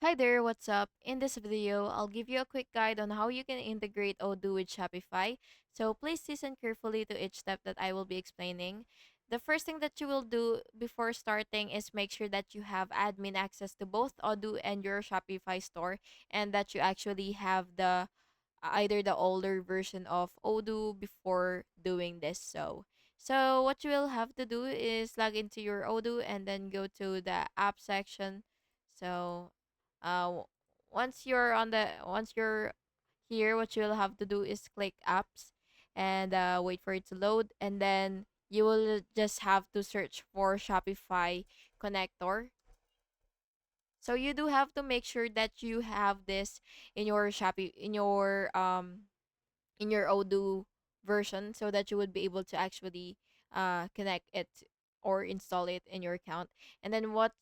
Hi there, what's up? In this video, I'll give you a quick guide on how you can integrate Odoo with Shopify. So please listen carefully to each step that I will be explaining. The first thing that you will do before starting is make sure that you have admin access to both Odoo and your Shopify store, and that you actually have the either the older version of Odoo before doing this. So what you will have to do is log into your Odoo and then go to the app section. So uh once you're here, what you'll have to do is click apps and wait for it to load, and then you will just have to search for Shopify connector. So you do have to make sure that you have this in your Shopee in your Odoo version, so that you would be able to actually connect it or install it in your account. And then what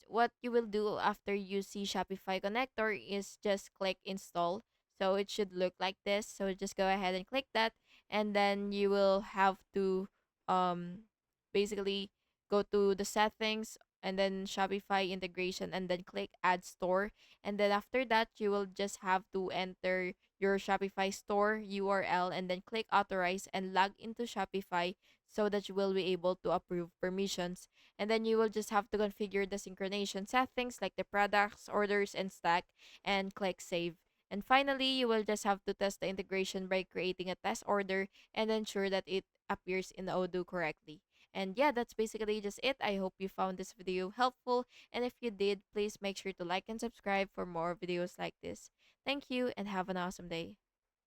you will do after you see Shopify connector is just click install. So it should look like this. So just go ahead and click that, and then you will have to um basically go to the settings and then Shopify integration, and then click add store. And then after that, you will just have to enter your Shopify store URL and then click authorize and log into Shopify, so that you will be able to approve permissions. And then you will just have to configure the synchronization settings like the products, orders, and stack, and click save. And finally, you will just have to test the integration by creating a test order and ensure that it appears in Odoo correctly. And yeah, that's basically just it. I hope you found this video helpful. And if you did, please make sure to like and subscribe for more videos like this. Thank you and have an awesome day.